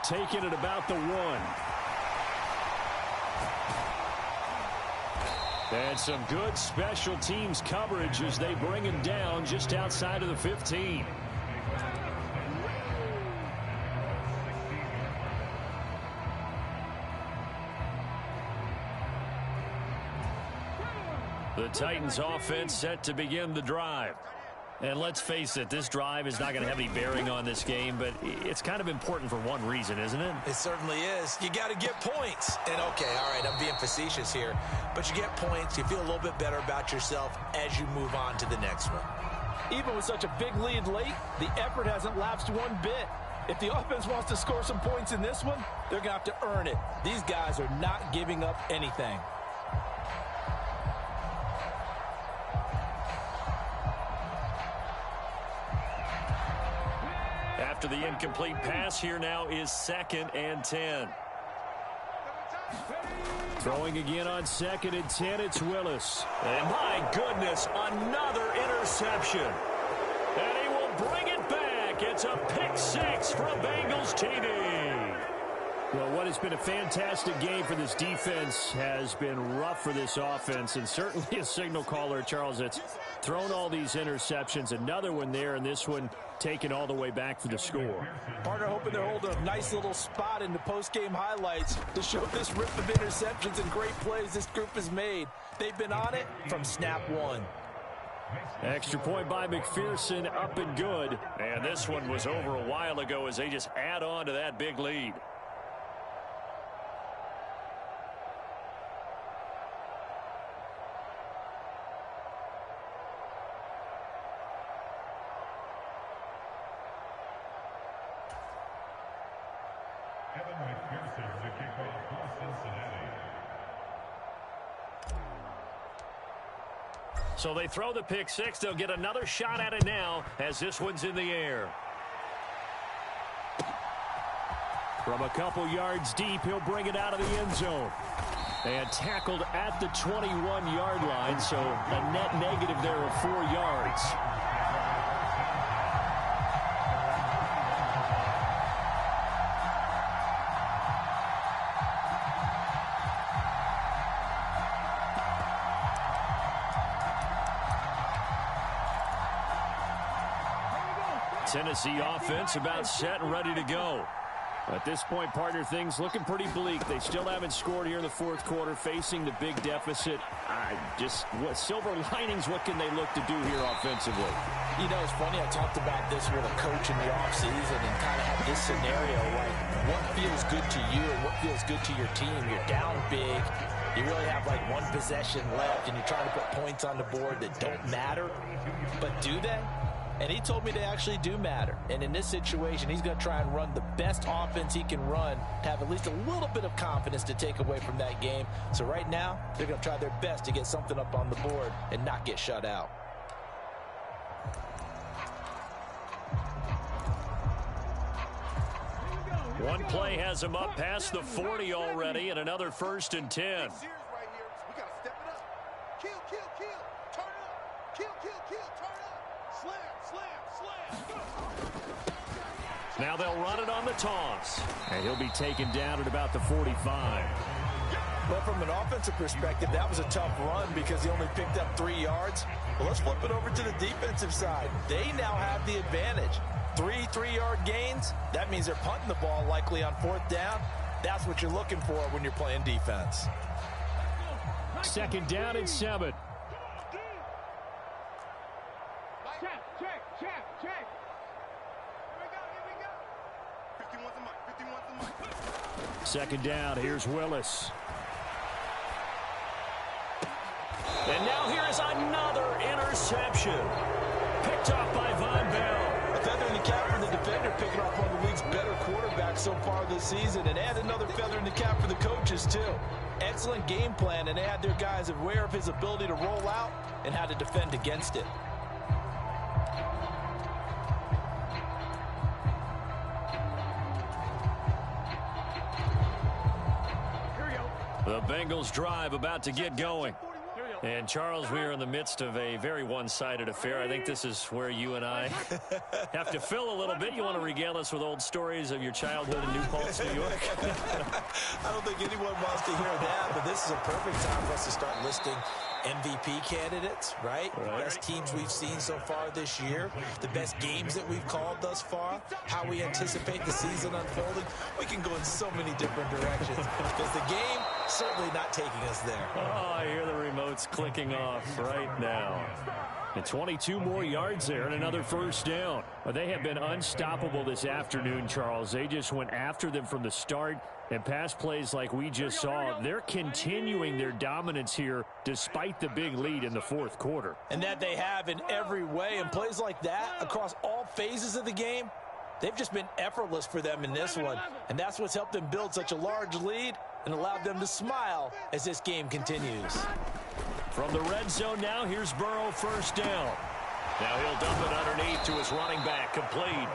Taken at about the 1. And some good special teams coverage as they bring him down just outside of the 15. The Titans offense set to begin the drive. And let's face it, this drive is not going to have any bearing on this game, but it's kind of important for one reason, isn't it? It certainly is. You got to get points. And okay, all right, I'm being facetious here, but you get points, you feel a little bit better about yourself as you move on to the next one. Even with such a big lead late, the effort hasn't lapsed one bit. If the offense wants to score some points in this one, they're going to have to earn it. These guys are not giving up anything. After the incomplete pass, here now is 2nd and 10. Throwing again on 2nd and 10, it's Willis. And my goodness, another interception. And he will bring it back. It's a pick 6 from Bengals TD. Well, what has been a fantastic game for this defense has been rough for this offense, and certainly a signal caller, Charles, that's thrown all these interceptions. Another one there, and this one taken all the way back for the score. Partner hoping they're holding a nice little spot in the post-game highlights to show this rip of interceptions and great plays this group has made. They've been on it from snap one. Extra point by McPherson, up and good. And this one was over a while ago as they just add on to that big lead. So they throw the pick 6. They'll get another shot at it now as this one's in the air. From a couple yards deep, he'll bring it out of the end zone. And tackled at the 21-yard line, so a net negative there of 4 yards. Tennessee offense about set and ready to go. At this point, partner, things looking pretty bleak. They still haven't scored here in the 4th quarter, facing the big deficit. What silver linings, what can they look to do here offensively? You know, it's funny, I talked about this with a coach in the offseason and kind of had this scenario, like what feels good to you and what feels good to your team. You're down big. You really have like one possession left, and you're trying to put points on the board that don't matter. But do they? And he told me they actually do matter. And in this situation, he's going to try and run the best offense he can run to have at least a little bit of confidence to take away from that game. So right now, they're going to try their best to get something up on the board and not get shut out. One play has him up past the 40 already, and another 1st and 10. Now they'll run it on the toss. And he'll be taken down at about the 45. Well, from an offensive perspective, that was a tough run because he only picked up 3 yards. Well, let's flip it over to the defensive side. They now have the advantage. 3 3-yard gains. That means they're punting the ball likely on 4th down. That's what you're looking for when you're playing defense. 2nd down and 7. Check. 2nd down, here's Willis. And now here is another interception. Picked off by Von Bell. A feather in the cap for the defender, picking off one of the league's better quarterbacks so far this season. And add another feather in the cap for the coaches, too. Excellent game plan, and they had their guys aware of his ability to roll out and how to defend against it. The Bengals drive about to get going. Here we go. And, Charles, we are in the midst of a very one-sided affair. I think this is where you and I have to fill a little bit. You want to regale us with old stories of your childhood in New Paltz, New York? I don't think anyone wants to hear that, but this is a perfect time for us to start listing MVP candidates, right? The best teams we've seen so far this year, the best games that we've called thus far, how we anticipate the season unfolding. We can go in so many different directions because the game certainly not taking us there. Oh, I hear the remotes clicking off right now. And 22 more yards there and another first down. Well, they have been unstoppable this afternoon, Charles. They just went after them from the start. And pass plays like we just saw, they're continuing their dominance here despite the big lead in the fourth quarter. And that they have in every way. And plays like that across all phases of the game, they've just been effortless for them in this one. And that's what's helped them build such a large lead and allowed them to smile as this game continues. From the red zone now, here's Burrow, first down. Now he'll dump it underneath to his running back, complete.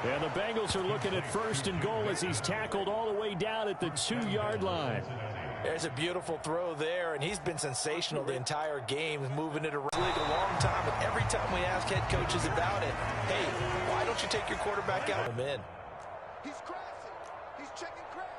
And the Bengals are looking at first and goal as he's tackled all the way down at the 2-yard line. There's a beautiful throw there, and he's been sensational the entire game, moving it around the league a long time. And every time we ask head coaches about it, hey, why don't you take your quarterback out? Him in. He's crazy. He's checking crack.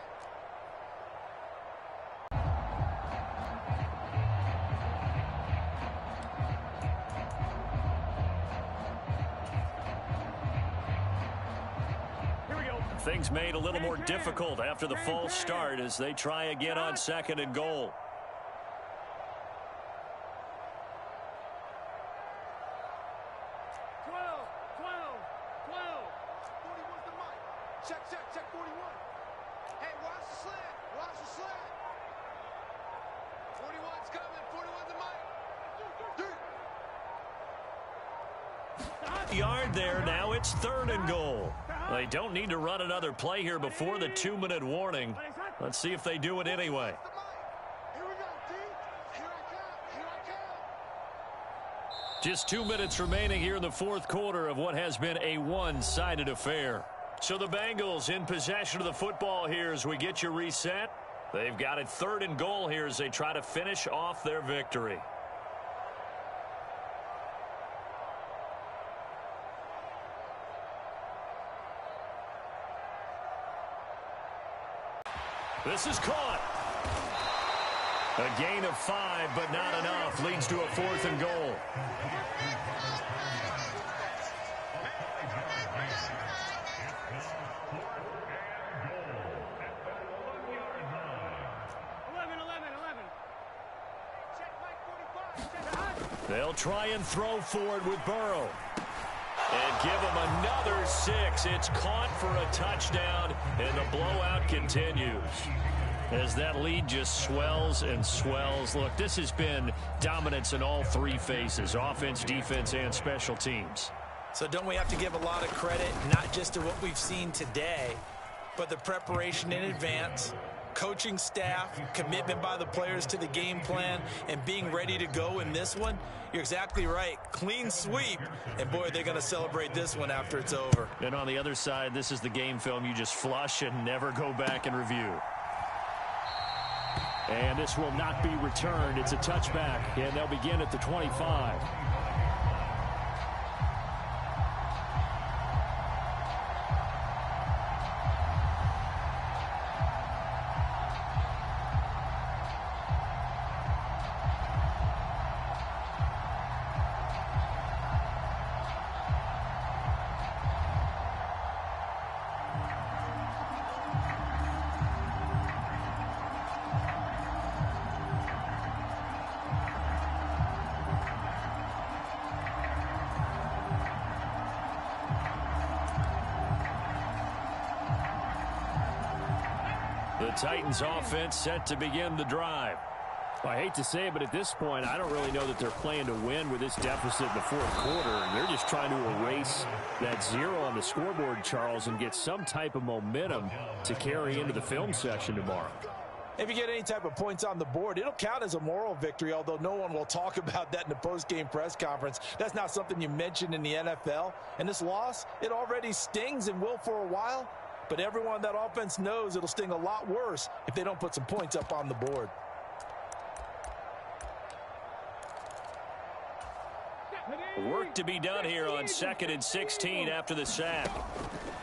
Things made a little more difficult after the false start as they try again on second and goal. Check 41. Hey, watch the slant. Watch the slant. 41's coming. 41's the mic. Yard there. Now it's third and goal. They don't need to run another play here before the 2-minute warning. Let's see if they do it anyway. Here we go, D. Here I come. Just 2 minutes remaining here in the fourth quarter of what has been a one-sided affair. So the Bengals in possession of the football here as we get you reset. They've got it third and goal here as they try to finish off their victory. This is caught. A gain of 5, but not enough. Leads to a fourth and goal. They'll try and throw forward with Burrow. And give him another 6. It's caught for a touchdown, and the blowout continues. As that lead just swells and swells. Look, this has been dominance in all three phases, offense, defense, and special teams. So don't we have to give a lot of credit, not just to what we've seen today, but the preparation in advance, coaching staff, commitment by the players to the game plan, and being ready to go in this one? You're exactly right. Clean sweep. And, boy, they're going to celebrate this one after it's over. And on the other side, this is the game film you just flush and never go back and review. And this will not be returned. It's a touchback, and they'll begin at the 25. The Titans offense set to begin the drive. Well, I hate to say it, but at this point, I don't really know that they're playing to win with this deficit in the fourth quarter. They're just trying to erase that 0 on the scoreboard, Charles, and get some type of momentum to carry into the film session tomorrow. If you get any type of points on the board, it'll count as a moral victory, although no one will talk about that in the post-game press conference. That's not something you mentioned in the NFL. And this loss, it already stings and will for a while. But everyone on that offense knows it'll sting a lot worse if they don't put some points up on the board. Work to be done here on 2nd and 16 after the sack.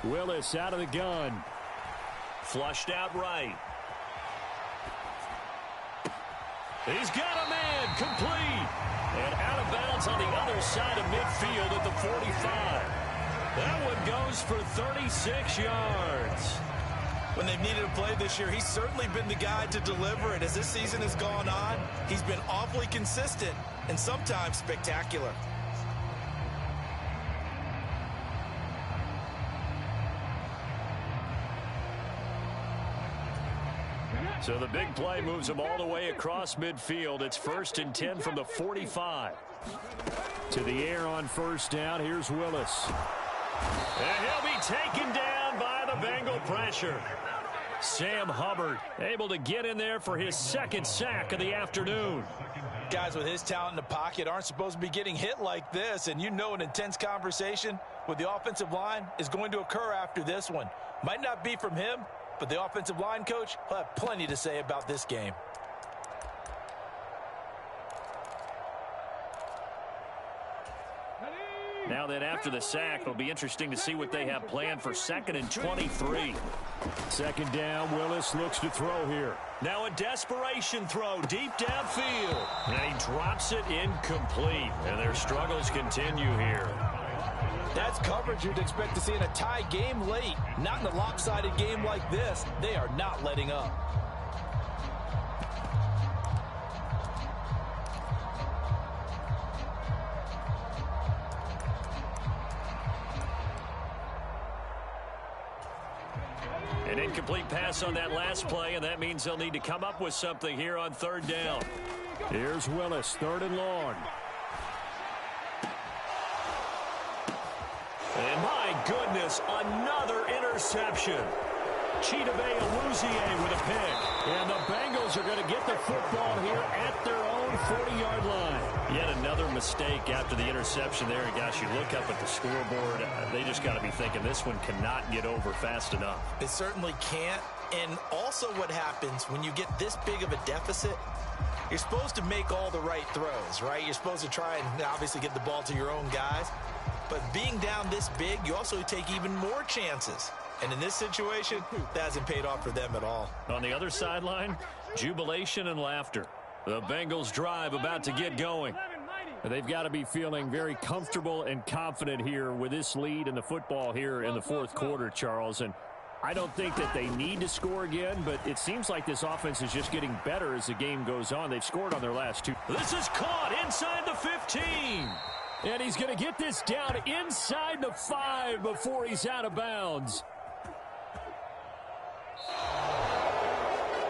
Willis out of the gun. Flushed out right. He's got a man, complete. And out of bounds on the other side of midfield at the 45. That one goes for 36 yards. When they've needed a play this year, he's certainly been the guy to deliver it. As this season has gone on, he's been awfully consistent and sometimes spectacular. So the big play moves him all the way across midfield. It's 1st and 10 from the 45. To the air on first down. Here's Willis. And he'll be taken down by the Bengal pressure. Sam Hubbard able to get in there for his 2nd sack of the afternoon. Guys with his talent in the pocket aren't supposed to be getting hit like this, and you know an intense conversation with the offensive line is going to occur after this one. Might not be from him, but the offensive line coach will have plenty to say about this game. Now then, after the sack, it'll be interesting to see what they have planned for 2nd and 23. 2nd down, Willis looks to throw here. Now a desperation throw deep downfield. And he drops it incomplete. And their struggles continue here. That's coverage you'd expect to see in a tie game late. Not in a lopsided game like this. They are not letting up. An incomplete pass on that last play, and that means they'll need to come up with something here on 3rd down. Here's Willis, 3rd and long. And my goodness, another interception. Chidobe Awuzie with a pick. And the Bengals are going to get the football here at their own 40-yard line. Yet another mistake after the interception there. And gosh, you look up at the scoreboard, they just got to be thinking this one cannot get over fast enough. It certainly can't. And also what happens when you get this big of a deficit, you're supposed to make all the right throws, right? You're supposed to try and obviously get the ball to your own guys. But being down this big, you also take even more chances. And in this situation, that hasn't paid off for them at all. On the other sideline, jubilation and laughter. The Bengals drive about to get going. They've got to be feeling very comfortable and confident here with this lead in the football here in the 4th quarter, Charles. And I don't think that they need to score again, but it seems like this offense is just getting better as the game goes on. They've scored on their last 2. This is caught inside the 15. And he's going to get this down inside the 5 before he's out of bounds.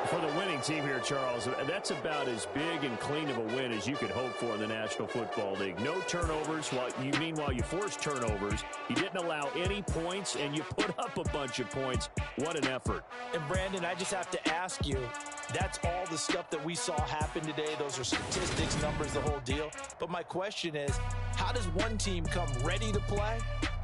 For the winning team here, Charles, that's about as big and clean of a win as you could hope for in the National Football League. No turnovers. Meanwhile, you forced turnovers. You didn't allow any points, and you put up a bunch of points. What an effort. And, Brandon, I just have to ask you, that's all the stuff that we saw happen today. Those are statistics, numbers, the whole deal. But my question is, how does one team come ready to play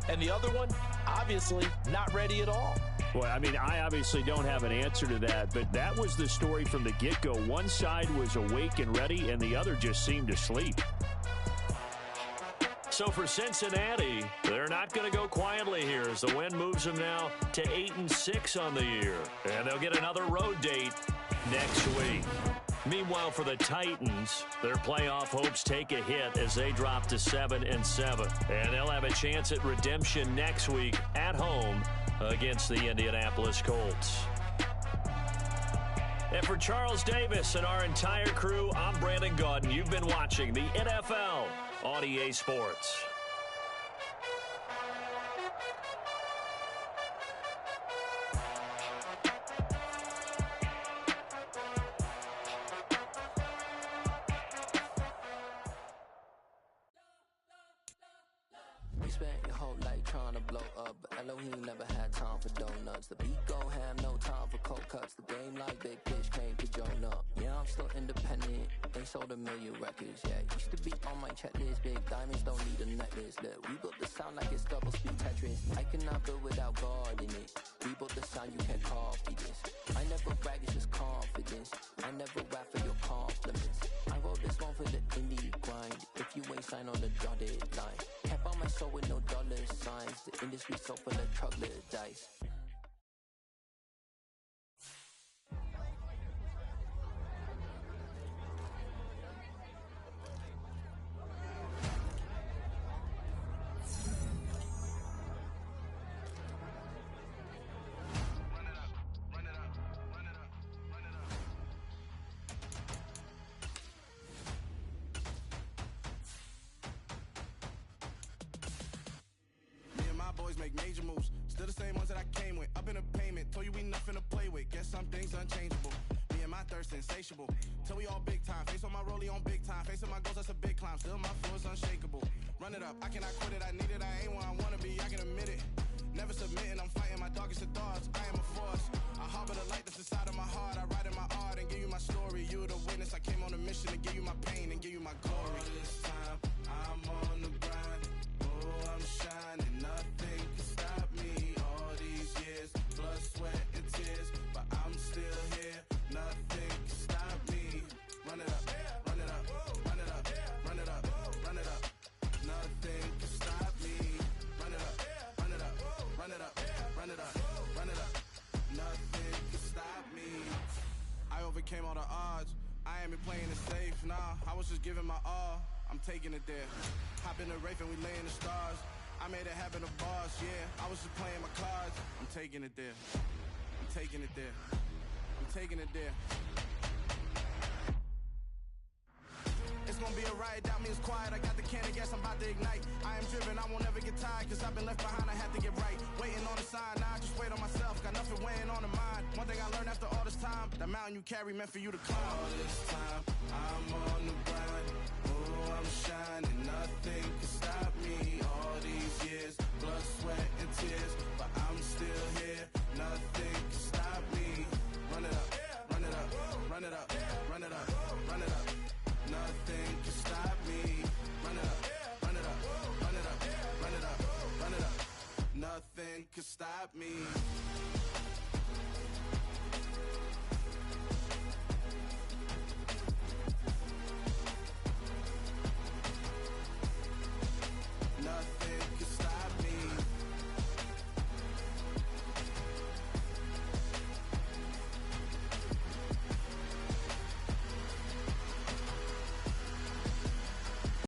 and the other one obviously not ready at all? Well, I mean, I obviously don't have an answer to that, but that was the story from the get-go. One side was awake and ready, and the other just seemed to sleep. So for Cincinnati, they're not going to go quietly here as the win moves them now to 8-6 on the year. And they'll get another road date next week. Meanwhile, for the Titans, their playoff hopes take a hit as they drop to 7-7. And they'll have a chance at redemption next week at home against the Indianapolis Colts. And for Charles Davis and our entire crew, I'm Brandon Gaudin. You've been watching the NFL on EA Sports. Spent your whole life trying to blow up, but Elohim never had time for donuts. The beat gon' have no time for cold cuts. The game like Big Fish came to join up. Yeah, I'm still independent. They sold 1 million records. Yeah, used to be on my checklist. Big diamonds don't need a necklace. Look, we built the sound like it's double speed Tetris. I cannot build without God in it. We built the sound, you can't copy this. I never brag, it's just confidence. I never rap for your compliments. I wrote this one for the indie grind. if you ain't signed on the dotted line. Can't buy my soul with no dollar signs. The industry so full of troglodytes. Boys make major moves, still the same ones that I came with. Up in a payment, told you we nothing to play with. Guess some things unchangeable. Me and my thirst insatiable. Till we all big time. Face on my rollie on big time. Facing my goals, that's a big climb. Still my flow is unshakable. Run it up, I cannot quit it. I need it, I ain't where I wanna be. I can admit it. Never submitting, I'm fighting my darkest of thoughts. I am a force. I harbor the light that's inside of my heart. I write in my art and give you my story. You the witness. I came on a mission to give you my pain and give you my glory. All this time, I'm on the grind. Oh, I'm shining. Nothing can stop me. All these years, blood, sweat, and tears, but I'm still here. Nothing can stop me. Run it up, run it up, run it up, run it up, run it up. Nothing can stop me. Run it up, run it up, run it up, run it up, run it up. Nothing can stop me. I overcame all the odds. I ain't been playing it safe, nah. I was just giving my all. I'm taking it there. Hop in the Wraith and we lay in the stars. I made it happen to bars, yeah. I was just playing my cards. I'm taking it there. I'm taking it there. I'm taking it there. It's gonna be a riot, doubt me it's quiet. I got the can of gas, I'm about to ignite. I am driven, I won't ever get tired, cause I've been left behind, I had to get right. Waiting on the sign, now I just wait on myself. Got nothing weighing on the mind. One thing I learned after all this time, that mountain you carry meant for you to climb. All this time, I'm on the grind. Oh, I'm shining, nothing can stop me. All these years, blood, sweat, and tears, but I'm still here. Nothing can stop me. Run it up, run it up, run it up, run it up, run it up. Nothing can stop me. Run it up, run it up, run it up, run it up, run it up. Nothing can stop me.